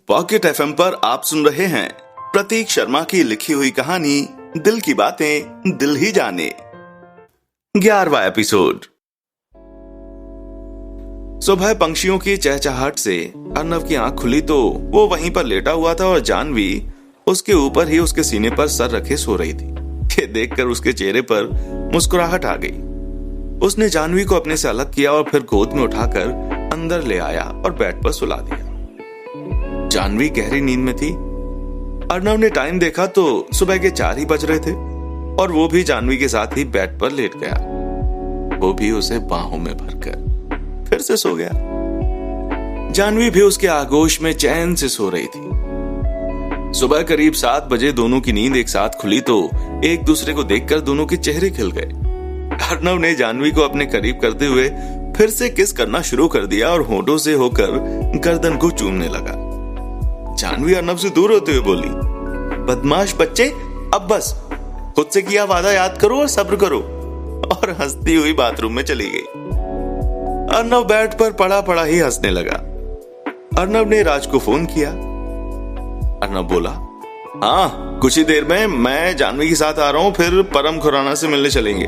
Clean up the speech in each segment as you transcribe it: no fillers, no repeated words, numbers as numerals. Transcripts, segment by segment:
Pocket FM पर आप सुन रहे हैं प्रतीक शर्मा की लिखी हुई कहानी दिल की बातें दिल ही जाने 11वां एपिसोड। सुबह पंछियों की चहचहाहट से अर्नव की आंख खुली तो वो वहीं पर लेटा हुआ था और जानवी उसके ऊपर ही उसके सीने पर सर रखे सो रही थी। ये देखकर उसके चेहरे पर मुस्कुराहट आ गई। उसने जानवी को अपने से अलग किया और फिर गोद में उठाकर अंदर ले आया और बेड पर सुला दिया। जानवी गहरी नींद में थी। अर्नव ने टाइम देखा तो सुबह के 4 ही बज रहे थे और वो भी जानवी के साथ ही बेड पर लेट गया। वो भी उसे बाहों में भरकर फिर से सो गया। जानवी भी उसके आगोश में चैन से सो रही थी। सुबह करीब 7 बजे दोनों की नींद एक साथ खुली तो एक दूसरे को देखकर दोनों के चेहरे खिल गए। अर्नव ने जानवी को अपने करीब करते हुए फिर से किस करना शुरू कर दिया और होठों से होकर गर्दन को चूमने लगा। जानवी अर्नव से दूर होते हुए बोली, बदमाश बच्चे, अब बस, खुद से किया वादा याद करो और सब्र करो, और हंसती हुई बाथरूम में चली गई। अर्नव बेड पर पड़ा पड़ा ही हंसने लगा। अर्नव ने राज को फोन किया। अर्नव बोला, हाँ, कुछ ही देर में मैं जानवी के साथ आ रहा हूं, फिर परम खुराना से मिलने चलेंगे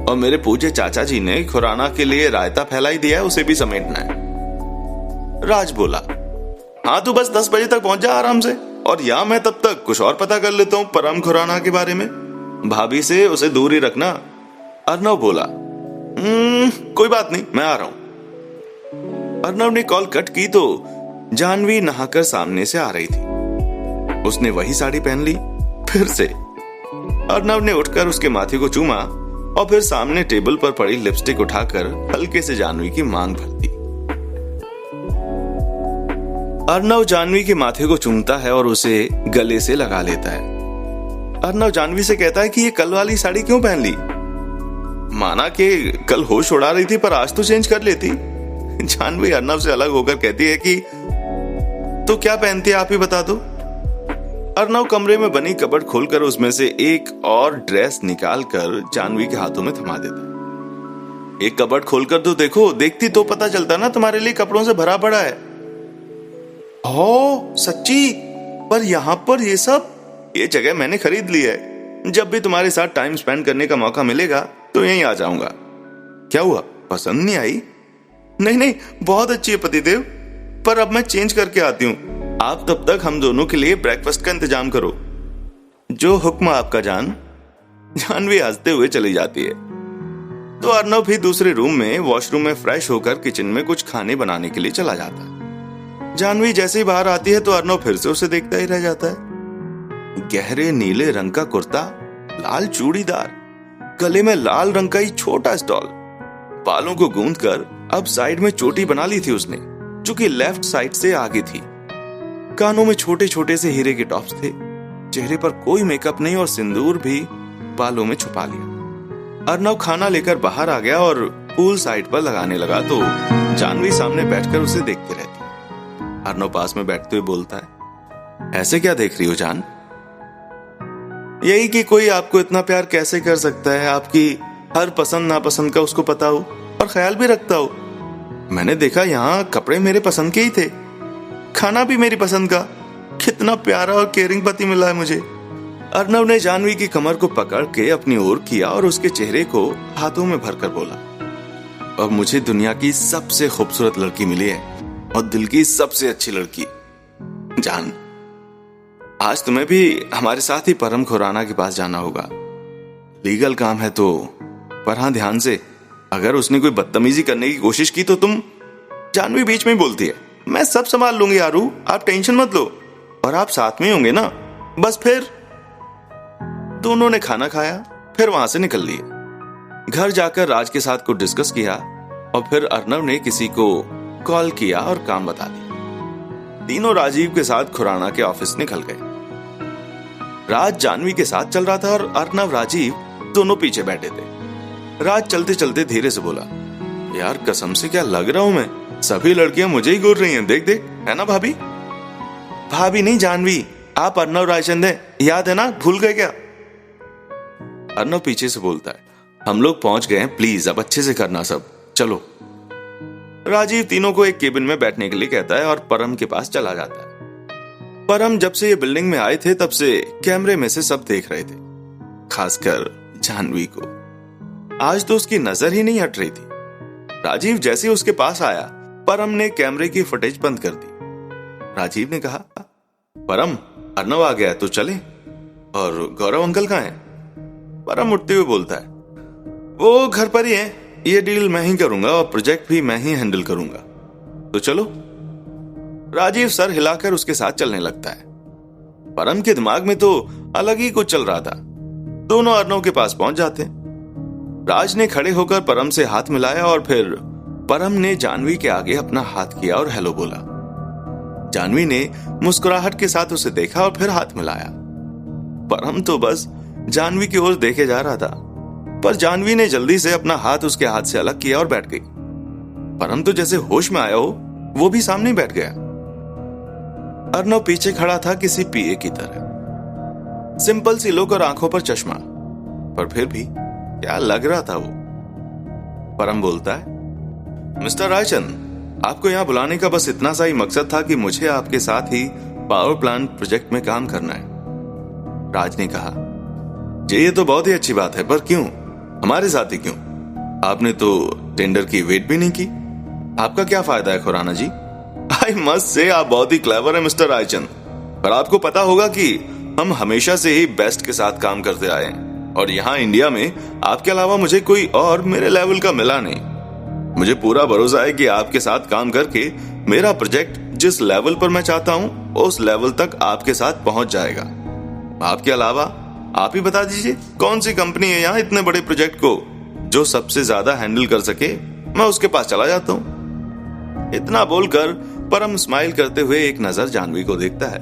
और मेरे पूज्य चाचा जी ने खुराना के लिए रायता फैला ही दिया है, उसे भी समेटना है। राज बोला, हाँ, तू बस 10 बजे तक पहुंच जा आराम से, और यहाँ मैं तब तक कुछ और पता कर लेता हूँ परम खुराना के बारे में। भाभी से उसे दूर ही रखना। अर्नव बोला, कोई बात नहीं, मैं आ रहा हूं। अर्नव ने कॉल कट की तो जानवी नहाकर सामने से आ रही थी। उसने वही साड़ी पहन ली। फिर से अर्नव ने उठकर उसके माथे को चूमा और फिर सामने टेबल पर पड़ी लिपस्टिक उठाकर हल्के से जानवी की मांग भर दी। अर्नव जानवी के माथे को चूमता है और उसे गले से लगा लेता है। अर्नव जानवी से कहता है कि ये कल वाली साड़ी क्यों पहन ली। माना कि कल होश उड़ा रही थी पर आज तो चेंज कर लेती। जानवी अर्नव से अलग होकर कहती है कि तो क्या पहनती है, आप ही बता दो। अर्नव कमरे में बनी कबर्ड खोलकर उसमें से एक और ड्रेस निकालकर जानवी के हाथों में थमा देता है। एक कबर्ड खोलकर तो देखो, देखती तो पता चलता ना तुम्हारे लिए कपड़ों से भरा पड़ा है। ओ सच्ची, पर यहाँ पर ये जगह मैंने खरीद ली है। जब भी तुम्हारे साथ टाइम स्पेंड करने का मौका मिलेगा तो यहीं आ जाऊंगा। क्या हुआ, पसंद नहीं आई? नहीं, बहुत अच्छी है पतिदेव, पर अब मैं चेंज करके आती हूँ। आप तब तक हम दोनों के लिए ब्रेकफास्ट का इंतजाम करो। जो हुक्म आपका जान। जानवी हंसते हुए चली जाती है तो अर्नव भी दूसरे रूम में वॉशरूम में फ्रेश होकर किचन में कुछ खाने बनाने के लिए चला जाता है। जानवी जैसे ही बाहर आती है तो अर्नव फिर से उसे देखता ही रह जाता है। गहरे नीले रंग का कुर्ता, लाल चूड़ीदार, गले में लाल रंग का ही छोटा स्टॉल, बालों को गूंथकर अब साइड में चोटी बना ली थी उसने, जो कि लेफ्ट साइड से आगे थी। कानों में छोटे छोटे से हीरे के टॉप्स थे। चेहरे पर कोई मेकअप नहीं और सिंदूर भी बालों में छुपा लिया। अर्नव खाना लेकर बाहर आ गया और पूल साइड पर लगाने लगा तो जानवी सामने बैठकर उसे देखती रहती। अर्नव पास में बैठते हुए बोलता है, ऐसे क्या देख रही हो जान? यही कि कोई आपको इतना प्यार कैसे कर सकता है, आपकी हर पसंद नापसंद का उसको पता हो और ख्याल भी रखता हो। मैंने देखा यहाँ कपड़े मेरे पसंद के ही थे, खाना भी मेरी पसंद का। कितना प्यारा और केयरिंग पति मिला है मुझे। अर्नव ने जानवी की कमर को पकड़ के अपनी ओर किया और उसके चेहरे को हाथों में भरकर बोला, अब मुझे दुनिया की सबसे खूबसूरत लड़की मिली है और दिल की सबसे अच्छी लड़की। जान, आज तुम्हें भी हमारे साथ ही परम खुराना के पास जाना होगा। लीगल काम है तो, पर हाँ ध्यान से, अगर उसने कोई बदतमीजी करने की कोशिश की तो तुम। जानवी बीच में ही बोलती है, मैं सब संभाल लूंगी यारू, आप टेंशन मत लो, और आप साथ में ही होंगे ना, बस। फिर दोनों ने खाना खाया, फिर वहां से निकल लिए। घर जाकर राज के साथ कुछ डिस्कस किया और फिर अर्नव ने किसी को कॉल किया और काम बता दिया। तीनों राजीव के साथ खुराना के ऑफिस निकल गए। राज जानवी के साथ चल रहा था और अर्नव राजीव दोनों पीछे बैठे थे। राज चलते चलते धीरे से बोला, यार कसम से क्या लग रहा हूं मैं, सभी लड़कियां मुझे ही घूर रही हैं, देख देख, है ना भाभी? भाभी नहीं जानवी, आप अर्नव रायचंद हैं, याद है ना, भूल गए क्या? अर्नव पीछे से बोलता है, हम लोग पहुंच गए हैं, प्लीज अब अच्छे से करना सब, चलो। राजीव तीनों को एक केबिन में बैठने के लिए कहता है और परम के पास चला जाता है। पर हम जब से ये बिल्डिंग में आए थे तब से कैमरे में से सब देख रहे थे, खासकर जाह्नवी को। आज तो उसकी नजर ही नहीं हट रही थी। राजीव जैसे उसके पास आया, परम ने कैमरे की फुटेज बंद कर दी। राजीव ने कहा, परम, अर्नव आ गया तो चले। और गौरव अंकल कहाँ हैं? परम उठते हुए बोलता है, वो घर पर ही है, ये डील मैं ही करूंगा और प्रोजेक्ट भी मैं ही हैंडल करूंगा, तो चलो। राजीव सर हिलाकर उसके साथ चलने लगता है। परम के दिमाग में तो अलग ही कुछ चल रहा था। दोनों अर्नव के पास पहुंच जाते हैं। राज ने खड़े होकर परम से हाथ मिलाया और फिर परम ने जाह्नवी के आगे अपना हाथ किया और हेलो बोला। जाह्नवी ने मुस्कुराहट के साथ उसे देखा और फिर हाथ मिलाया। परम तो बस जाह्नवी की ओर देखे जा रहा था, पर जाह्नवी ने जल्दी से अपना हाथ उसके हाथ से अलग किया और बैठ गई। परम तो जैसे होश में आया हो, वो भी सामने बैठ गया। अर्नव पीछे खड़ा था किसी पीए की तरह, सिंपल सी लुक और आंखों पर चश्मा, पर फिर भी क्या लग रहा था वो। परम बोलता है, मिस्टर रायचंद, आपको यहां बुलाने का बस इतना सा ही मकसद था कि मुझे आपके साथ ही पावर प्लांट प्रोजेक्ट में काम करना है। राज ने कहा, जी ये तो बहुत ही अच्छी बात है, पर क्यों हमारे साथ ही क्यों? आपने तो टेंडर की वेट भी नहीं की। आपका क्या फायदा है खुराना जी? आई मस्ट से आप बहुत ही क्लेवर है मिस्टर रायचंद, पर आपको पता होगा कि हम हमेशा से ही बेस्ट के साथ काम करते आए हैं और यहाँ इंडिया में आपके अलावा मुझे कोई और मेरे लेवल का मिला नहीं। मुझे पूरा भरोसा है कि आपके साथ काम करके मेरा प्रोजेक्ट जिस लेवल पर मैं चाहता हूँ उस लेवल तक आपके साथ पहुंच जाएगा। आपके अलावा आप ही बता दीजिए कौन सी कंपनी है यहाँ इतने बड़े प्रोजेक्ट को जो सबसे ज्यादा हैंडल कर सके, मैं उसके पास चला जाता हूँ। इतना बोलकर परम स्माइल करते हुए एक नजर जाह्नवी को देखता है,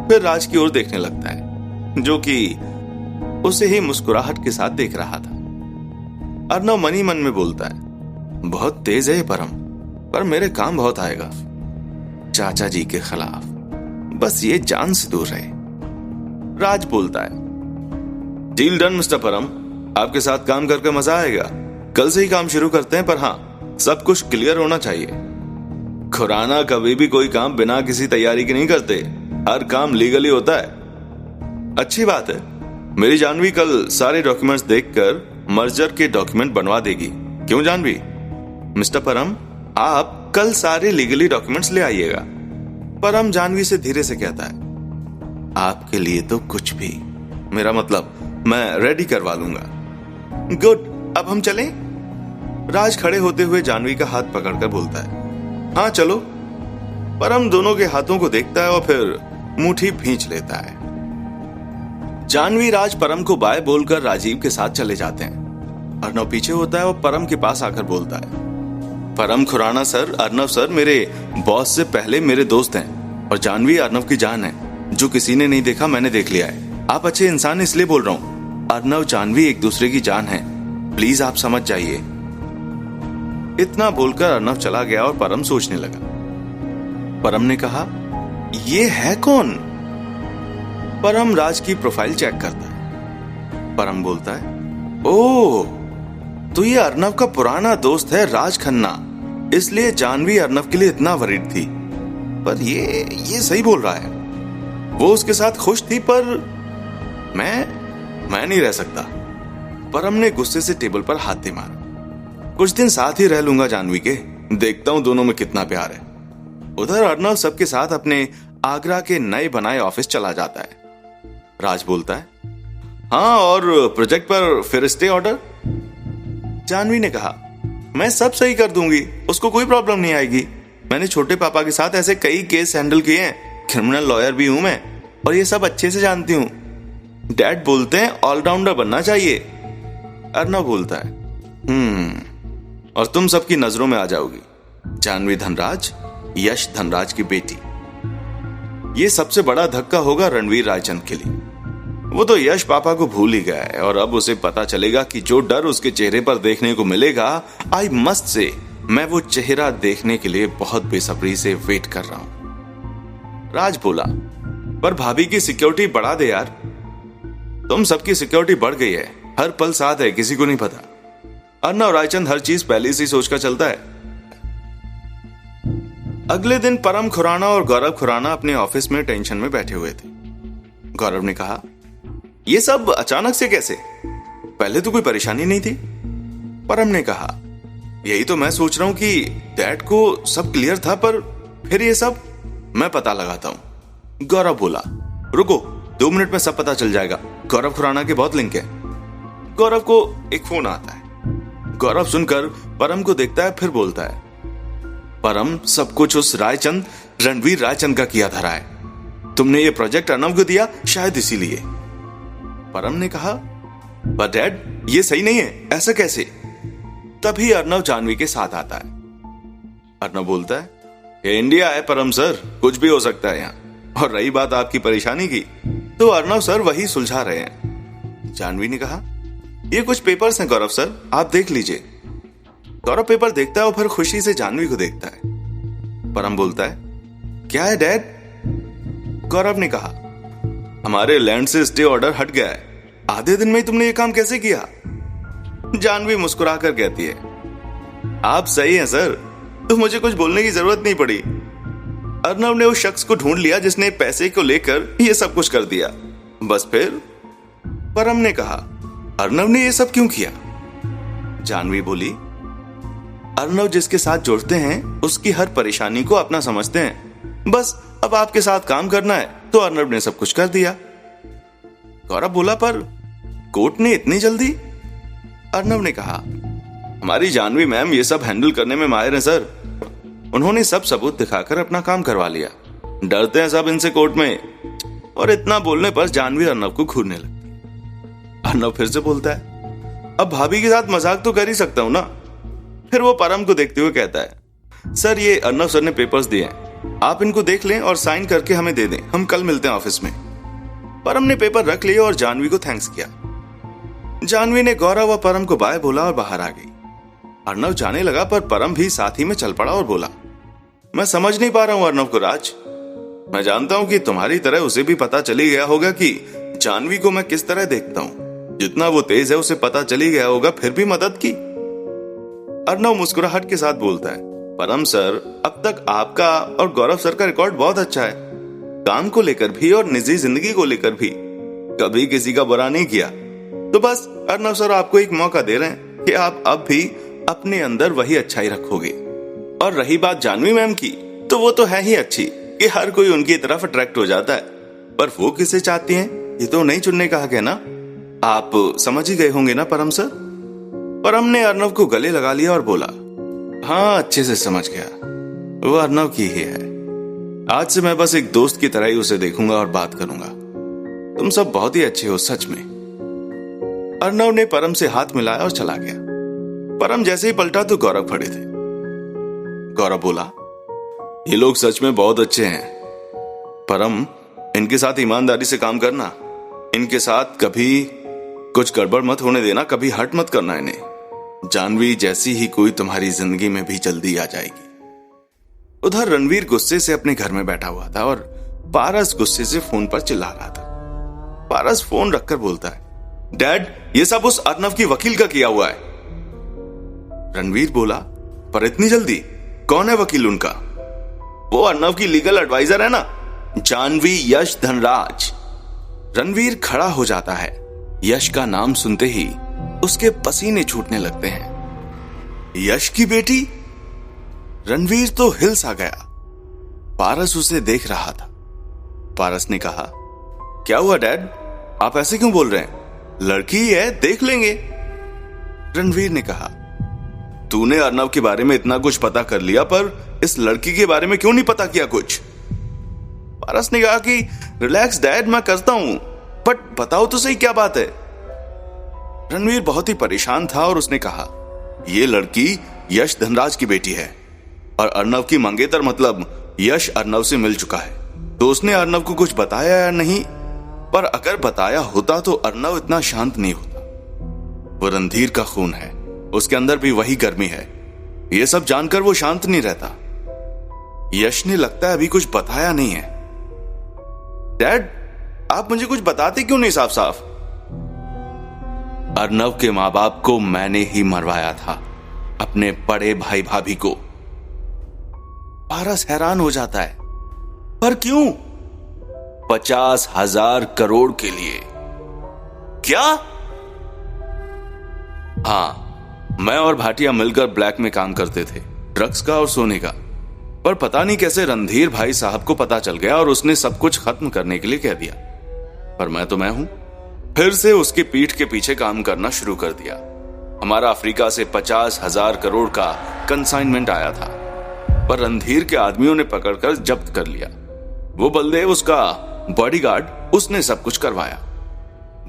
फिर राज की ओर देखने लगता है जो कि उसे ही मुस्कुराहट के साथ देख रहा था। अर्नव मनी मन में बोलता है, बहुत तेज है ये परम, पर मेरे काम बहुत आएगा। चाचा जी के खिलाफ बस ये जान से दूर रहे। राज बोलता है, डील डन मिस्टर परम, आपके साथ काम करके मजा आएगा। कल से ही काम शुरू करते हैं, पर हाँ सब कुछ क्लियर होना चाहिए। खुराना कभी भी कोई काम बिना किसी तैयारी के नहीं करते, हर काम लीगली होता है। अच्छी बात है, मेरी जाह्नवी कल सारे डॉक्यूमेंट्स देखकर मर्जर के डॉक्यूमेंट बनवा देगी। क्यों जाह्नवी? मिस्टर परम, आप कल सारे लीगली डॉक्यूमेंट्स ले आइएगा। परम जाह्नवी से धीरे से कहता है, आपके लिए तो कुछ भी, मेरा मतलब मैं रेडी करवा लूंगा। गुड, अब हम चलें? राज खड़े होते हुए जाह्नवी का हाथ पकड़कर बोलता है, हाँ चलो। परम दोनों के हाथों को देखता है और फिर मुट्ठी भींच लेता है। जाह्नवी राज परम को बाय बोलकर राजीव के साथ चले जाते हैं। अर्नव पीछे होता है और परम के पास आकर बोलता है, परम, खुराना सर, अर्नव सर मेरे बॉस से पहले मेरे दोस्त हैं और जाह्नवी अर्नव की जान है। जो किसी ने नहीं देखा मैंने देख लिया है। आप अच्छे इंसान इसलिए बोल रहा हूं। अर्नव जाह्नवी एक दूसरे की जान है, प्लीज आप समझ जाइए। इतना बोलकर अर्नव चला गया और परम सोचने लगा। परम ने कहा, ये है कौन? परम राज की प्रोफाइल चेक करता है। परम बोलता है, ओह, तो ये अर्नव का पुराना दोस्त है राज खन्ना, इसलिए जाह्नवी अर्नव के लिए इतना वरीड थी। पर ये सही बोल रहा है, वो उसके साथ खुश थी, पर मैं नहीं रह सकता। परम ने गुस्से से टेबल पर हाथ दे मारा। कुछ दिन साथ ही रह लूंगा जाह्नवी के, देखता हूं दोनों में कितना प्यार है। उधर अर्नव सबके साथ अपने आगरा के नए बनाए ऑफिस चला जाता है। राज बोलता है, हाँ, और प्रोजेक्ट पर फिर स्टे ऑर्डर? जाह्नवी ने कहा, मैं सब सही कर दूंगी, उसको कोई प्रॉब्लम नहीं आएगी। मैंने छोटे पापा के साथ ऐसे कई केस हैंडल किए हैं, क्रिमिनल लॉयर भी हूं मैं और ये सब अच्छे से जानती हूं। डैड बोलते हैं ऑलराउंडर बनना चाहिए। अर्नव बोलता है, और तुम सबकी नजरों में आ जाओगी। जाह्नवी धनराज, यश धनराज की बेटी। ये सबसे बड़ा धक्का होगा रणवीर रायचंद के लिए। वो तो यश पापा को भूल ही गया है और अब उसे पता चलेगा कि जो डर उसके चेहरे पर देखने को मिलेगा, आई मस्ट से, मैं वो चेहरा देखने के लिए बहुत बेसब्री से वेट कर रहा हूं। राज बोला, पर भाभी की सिक्योरिटी बढ़ा दे यार। तुम सबकी सिक्योरिटी बढ़ गई है, हर पल साथ है, किसी को नहीं पता। अर्नव रायचंद हर चीज पहले से ही सोच कर चलता है। अगले दिन परम खुराना और गौरव खुराना अपने ऑफिस में टेंशन में बैठे हुए थे। गौरव ने कहा, ये सब अचानक से कैसे? पहले तो कोई परेशानी नहीं थी। परम ने कहा, यही तो मैं सोच रहा हूं कि डैड को सब क्लियर था, पर फिर ये सब मैं पता लगाता हूं। गौरव बोला, रुको, 2 मिनट में सब पता चल जाएगा। गौरव खुराना के बहुत लिंक है। गौरव को एक फोन आता है। गौरव सुनकर परम को देखता है, फिर बोलता है, परम, सब कुछ उस रायचंद, रणवीर रायचंद का किया धरा है। तुमने ये प्रोजेक्ट अर्नव को दिया, शायद इसीलिए। परम ने कहा, पर डैड, ये सही नहीं है, ऐसा कैसे? तभी अर्नव जानवी के साथ आता है। अर्नव बोलता है, ये इंडिया है परम सर, कुछ भी हो सकता है यहाँ। और रही बात आपकी परेशानी की, तो अर्नव सर वही सुलझा रहे हैं। जानवी ने कहा, ये कुछ पेपर्स हैं गौरव सर, आप देख लीजिए। गौरव पेपर देखता है और फिर खुशी से जानवी को देखता है। परम बोलता है, क्या है डैड? गौरव ने कहा, हमारे लैंड से स्टे ऑर्डर हट गया है। आधे दिन में ही तुमने ये काम कैसे किया? जानवी मुस्कुराकर कहती है, आप सही हैं सर, तो मुझे कुछ बोलने की जरूरत नहीं पड़ी। अर्नव ने उस शख्स को ढूंढ लिया जिसने पैसे को लेकर ये सब कुछ कर दिया, बस फिर। परम ने कहा, अर्नव ने ये सब क्यों किया? जानवी बोली, अर्नव जिसके साथ जुड़ते हैं उसकी हर परेशानी को अपना समझते हैं, बस अब आपके साथ काम करना है तो अर्नव ने सब कुछ कर दिया। गौरव बोला, पर कोर्ट ने इतनी जल्दी? अर्नव ने कहा, हमारी जानवी मैम ये सब हैंडल करने में माहिर है सर। उन्होंने सब सबूत दिखाकर अपना काम करवा लिया। डरते हैं सब इनसे कोर्ट में। और इतना बोलने पर जानवी अर्नव को घूरने लगती। अर्नव फिर से बोलता है, अब भाभी के साथ मजाक तो कर ही सकता हूं ना। फिर वो परम को देखते हुए कहता है, सर, ये अर्नव सर ने पेपर्स दिए हैं, आप इनको देख लें और साइन करके हमें दे दें, हम कल मिलते हैं ऑफिस में। परम ने पेपर रख लिए और जानवी को थैंक्स किया। जानवी ने गौरव और परम को बाय बोला और बाहर आ गई। अर्नव जाने लगा, पर परम भी साथ ही में चल पड़ा और बोला, मैं समझ नहीं पा रहा हूं अर्नव को राज। मैं जानता हूं कि तुम्हारी तरह उसे भी पता चली गया होगा कि जानवी को मैं किस तरह देखता हूं। जितना वो तेज है उसे पता चली गया होगा, फिर भी मदद की। अर्नव मुस्कुराहट के साथ बोलता है, परम सर, अब तक आपका और गौरव सर का रिकॉर्ड बहुत अच्छा है। काम को लेकर भी और निजी जिंदगी को लेकर भी कभी किसी का बुरा नहीं किया। तो बस अर्नव सर आपको एक मौका दे रहे हैं कि आप अब भी अपने अंदर वही अच्छाई रखोगे। और रही बात जानवी मैम की, तो वो तो है ही अच्छी कि हर कोई उनकी तरफ अट्रैक्ट हो जाता है, पर वो किसे चाहती हैं ये तो नहीं चुनने का हक है ना। आप समझ ही गए होंगे ना परम सर। परम ने अर्नव को गले लगा लिया और बोला, हाँ, अच्छे से समझ गया, वो अर्नव की ही है। आज से मैं बस एक दोस्त की तरह ही उसे देखूंगा और बात करूंगा। तुम सब बहुत ही अच्छे हो सच में। अर्नव ने परम से हाथ मिलाया और चला गया। परम जैसे ही पलटा तो गौरव खड़े थे। गौरव बोला, ये लोग सच में बहुत अच्छे हैं। परम, इनके साथ ईमानदारी से काम करना, इनके साथ कभी कुछ गड़बड़ मत होने देना, कभी हर्ट मत करना इन्हें। जानवी जैसी ही कोई तुम्हारी जिंदगी में भी जल्दी आ जाएगी। उधर रणवीर गुस्से से अपने घर में बैठा हुआ था और पारस गुस्से से फोन पर चिल्ला रहा था। पारस फोन रखकर बोलता है, डैड, ये सब उस अर्नव की वकील का किया हुआ है। रणवीर बोला, पर इतनी जल्दी? कौन है वकील उनका? वो अर्नव की लीगल एडवाइजर है ना, जानवी यश धनराज। रणवीर खड़ा हो जाता है। यश का नाम सुनते ही उसके पसीने छूटने लगते हैं। यश की बेटी? रणवीर तो हिल सा गया। पारस उसे देख रहा था। पारस ने कहा, क्या हुआ डैड, आप ऐसे क्यों बोल रहे हैं? लड़की ही है, देख लेंगे। रणवीर ने कहा, तूने अर्नव के बारे में इतना कुछ पता कर लिया, पर इस लड़की के बारे में क्यों नहीं पता किया कुछ? पारस ने कहा कि रिलैक्स डैड, मैं करता हूं, बट बताओ तो सही क्या बात है। रणवीर बहुत ही परेशान था और उसने कहा, यह लड़की यश धनराज की बेटी है और अर्नव की मंगेतर, मतलब यश अर्नव से मिल चुका है। तो उसने अर्नव को कुछ बताया या नहीं? पर अगर बताया होता तो अर्नव इतना शांत नहीं होता। वो रणधीर का खून है, उसके अंदर भी वही गर्मी है। यह सब जानकर वो शांत नहीं रहता। यश ने लगता है अभी कुछ बताया नहीं है। डैड, आप मुझे कुछ बताते क्यों नहीं साफ साफ? अर्नव के मां बाप को मैंने ही मरवाया था, अपने बड़े भाई भाभी को। पारस हैरान हो जाता है। पर क्यों? 50,000 करोड़ के लिए। क्या? हाँ, मैं और भाटिया मिलकर ब्लैक में काम करते थे, ड्रग्स का और सोने का। पर पता नहीं कैसे रणधीर भाई साहब को पता चल गया और उसने सब कुछ खत्म करने के लिए कह दिया। पर मैं तो मैं हूं। फिर से उसकी पीठ के पीछे काम करना शुरू कर दिया। हमारा अफ्रीका से 50,000 करोड़ का कंसाइनमेंट आया था, पर रणधीर के आदमियों ने पकड़कर जब्त कर लिया। वो बलदेव, उसका बॉडीगार्ड, उसने सब कुछ करवाया।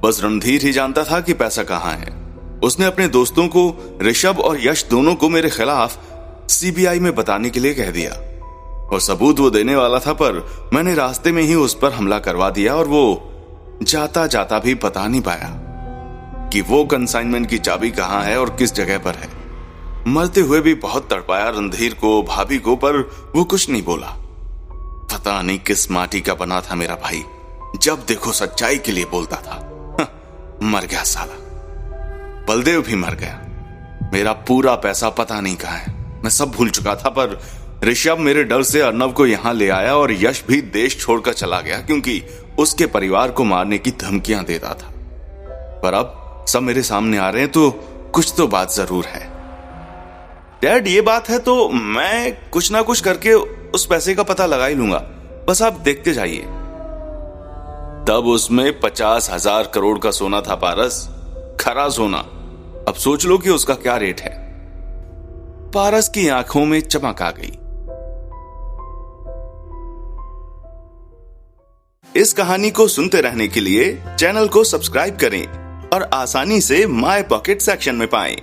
बस रणधीर ही जानता था कि पैसा कहां है। उसने अपने दोस्तों को, ऋषभ और यश दोनों को, मेरे खिलाफ सीबीआई में बताने के लिए कह दिया। और सबूत वो देने वाला था, पर मैंने रास्ते में ही उस पर हमला करवा दिया और वो जाता जाता भी बता नहीं पाया कि वो कंसाइनमेंट की चाबी कहां है और किस जगह पर है। मरते हुए भी बहुत तड़पाया रणधीर को, भाभी को, पर वो कुछ नहीं बोला। पता नहीं किस माटी का बना था मेरा भाई, जब देखो सच्चाई के लिए बोलता था। मर गया साला। बलदेव भी मर गया। मेरा पूरा पैसा पता नहीं कहां है, मैं सब भूल चुका था। पर ऋषभ मेरे डर से अर्नव को यहां ले आया और यश भी देश छोड़कर चला गया, क्योंकि उसके परिवार को मारने की धमकियां देता था। पर अब सब मेरे सामने आ रहे हैं, तो कुछ तो बात जरूर है। डैड, ये बात है तो मैं कुछ ना कुछ करके उस पैसे का पता लगा ही लूंगा, बस आप देखते जाइए। तब उसमें 50,000 करोड़ का सोना था पारस, खरा सोना। अब सोच लो कि उसका क्या रेट है। पारस की आंखों में चमक आ गई। इस कहानी को सुनते रहने के लिए चैनल को सब्सक्राइब करें और आसानी से माय पॉकेट सेक्शन में पाएं।